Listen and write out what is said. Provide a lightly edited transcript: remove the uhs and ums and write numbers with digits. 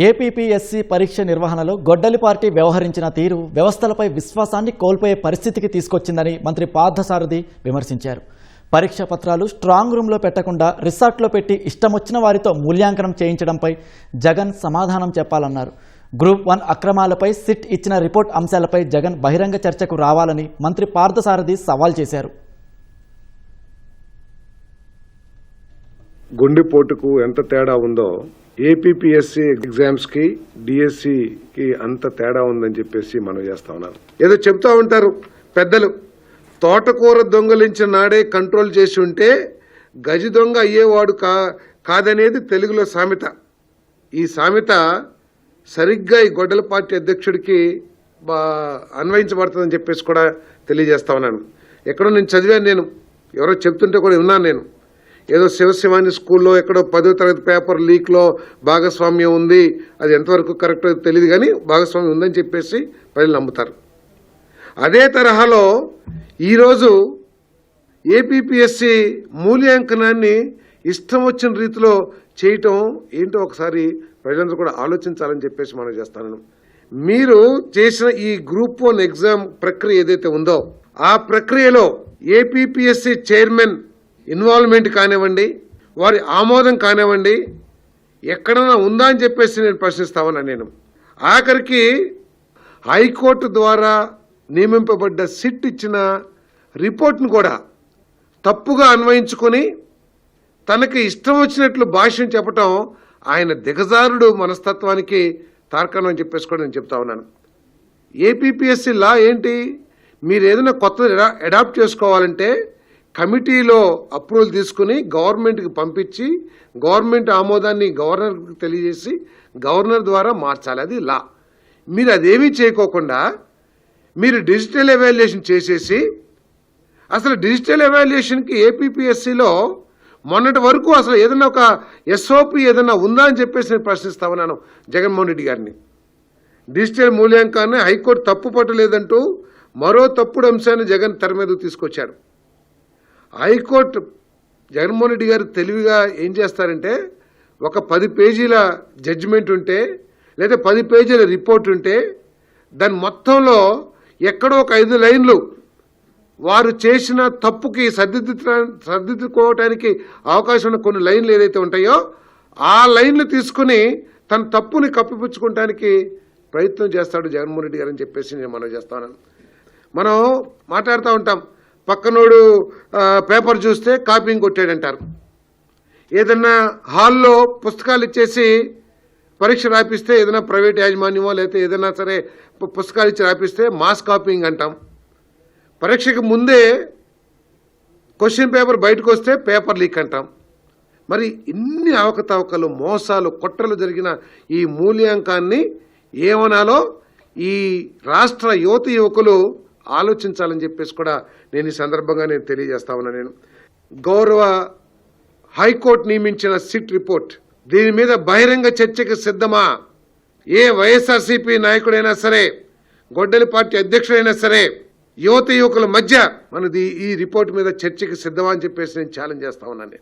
APPSC పరీక్ష నిర్వహణలో గొడ్డలి పార్టీ వ్యవహరించిన తీరు వ్యవస్థలపై విశ్వాసాన్ని కోల్పోయే పరిస్థితికి తీసుకొచ్చిందని మంత్రి పార్థసారథి విమర్శించారు. పరీక్ష పత్రాలు స్ట్రాంగ్ రూమ్లో పెట్టకుండా రిసార్ట్లో పెట్టి ఇష్టమొచ్చిన వారితో మూల్యాంకనం చేయించడంపై జగన్ సమాధానం చెప్పాలన్నారు. గ్రూప్ 1 అక్రమాలపై సిట్ ఇచ్చిన రిపోర్ట్ అంశాలపై జగన్ బహిరంగ చర్చకు రావాలని మంత్రి పార్థసారథి సవాల్ చేశారు. గుండెపోటుకు ఎంత తేడా ఉందో ఏపీపీఎస్సీ ఎగ్జామ్స్ కి డిఎస్సికి అంత తేడా ఉందని చెప్పేసి మనం చేస్తా ఉన్నాను. ఏదో చెప్తా ఉంటారు పెద్దలు, తోటకూర దొంగలించిన నాడే కంట్రోల్ చేసి ఉంటే గజి దొంగ అయ్యేవాడు కాదనేది తెలుగులో సామెత. ఈ సామెత సరిగ్గా ఈ గొడ్డల పార్టీ అధ్యక్షుడికి అన్వయించబడుతుందని చెప్పేసి కూడా తెలియజేస్తా ఉన్నాను. ఎక్కడో నేను చదివాను, నేను ఎవరో చెప్తుంటే కూడా విన్నాను. నేను ఏదో శివశివాని స్కూల్లో ఎక్కడో 10వ తరగతి పేపర్ లీక్లో భాగస్వామ్యం ఉంది, అది ఎంతవరకు కరెక్టో తెలియదు కానీ భాగస్వామ్యం ఉందని చెప్పేసి ప్రజలు నమ్ముతారు. అదే తరహాలో ఈరోజు ఏపీపీఎస్సీ మూల్యాంకనాన్ని ఇష్టం వచ్చిన రీతిలో చేయటం ఏంటో ఒకసారి ప్రజలందరూ కూడా ఆలోచించాలని చెప్పేసి మనం చేస్తాను. మీరు చేసిన ఈ గ్రూప్ 1 ఎగ్జామ్ ప్రక్రియ ఏదైతే ఉందో ఆ ప్రక్రియలో ఏపీపీఎస్సీ చైర్మన్ ఇన్వాల్వ్మెంట్ కానివ్వండి, వారి ఆమోదం కానివ్వండి, ఎక్కడైనా ఉందా అని చెప్పేసి నేను ప్రశ్నిస్తామన్నా. నేను ఆఖరికి హైకోర్టు ద్వారా నియమింపబడ్డ సిట్ ఇచ్చిన రిపోర్ట్ను కూడా తప్పుగా అన్వయించుకొని తనకి ఇష్టం వచ్చినట్లు భాష్యం చెప్పటం ఆయన దిగజారుడు మనస్తత్వానికి తార్కాణం అని చెప్పేసి కూడా నేను చెప్తా ఉన్నాను. ఏపీపీఎస్సీ లా ఏంటి? మీరు ఏదైనా కొత్త అడాప్ట్ చేసుకోవాలంటే కమిటీలో అప్రూవల్ తీసుకుని గవర్నమెంట్కి పంపించి గవర్నమెంట్ ఆమోదాన్ని గవర్నర్కి తెలియజేసి గవర్నర్ ద్వారా మార్చాలి. అది లా. మీరు అదేమీ చేయకోకుండా మీరు డిజిటల్ ఎవాల్యుయేషన్ చేసేసి, అసలు డిజిటల్ ఎవాల్యుయేషన్కి ఏపీపీఎస్సీలో మొన్నటి వరకు అసలు ఏదైనా ఒక ఎస్ఓపి ఏదైనా ఉందా అని చెప్పేసి నేను ప్రశ్నిస్తా ఉన్నాను జగన్మోహన్ రెడ్డి గారిని. డిజిటల్ మూల్యాంకనాన్ని హైకోర్టు తప్పు పట్టలేదంటూ మరో తప్పుడు అంశాన్ని జగన్ తెర మీదకు తీసుకొచ్చాడు. హైకోర్టు జగన్మోహన్ రెడ్డి గారు తెలివిగా ఏం చేస్తారంటే, ఒక 10 పేజీల జడ్జిమెంట్ ఉంటే లేదా 10 పేజీల రిపోర్ట్ ఉంటే దాని మొత్తంలో ఎక్కడో ఒక 5 లైన్లు వారు చేసిన తప్పుకి సర్దిద్దుకోవటానికి అవకాశం ఉన్న కొన్ని లైన్లు ఏదైతే ఉంటాయో ఆ లైన్లు తీసుకుని తన తప్పుని కప్పిపుచ్చుకోవటానికి ప్రయత్నం చేస్తాడు జగన్మోహన్ రెడ్డి గారు అని చెప్పేసి నేను మనం చేస్తాను. మనం మాట్లాడుతూ ఉంటాం, పక్కనోడు పేపర్ చూస్తే కాపీయింగ్ కొట్టాడంటారు. ఏదన్నా హాల్లో పుస్తకాలు ఇచ్చేసి పరీక్ష రాపిస్తే, ఏదైనా ప్రైవేట్ యాజమాన్యమో లేకపోతే ఏదైనా సరే పుస్తకాలు ఇచ్చి రాపిస్తే మాస్ కాపీయింగ్ అంటాం. పరీక్షకు ముందే క్వశ్చన్ పేపర్ బయటకు వస్తే పేపర్ లీక్ అంటాం. మరి ఇన్ని అవకతవకలు, మోసాలు, కుట్రలు జరిగిన ఈ మూల్యాంకాన్ని ఏమనాలో ఈ రాష్ట్ర యువకులు ఆలోచించాలని చెప్పేసి కూడా నేను ఈ సందర్భంగా నేను తెలియజేస్తా ఉన్నా. నేను గౌరవ హైకోర్టు నియమించిన సిట్ రిపోర్ట్ దీని మీద బహిరంగ చర్చకు సిద్ధమా? ఏ వైఎస్ఆర్సీపీ నాయకుడైనా సరే, గొడ్డలి పార్టీ అధ్యక్షుడైనా సరే, యువకుల మధ్య మనది ఈ రిపోర్ట్ మీద చర్చకి సిద్ధమా అని చెప్పేసి నేను ఛాలెంజ్ చేస్తా ఉన్నాను.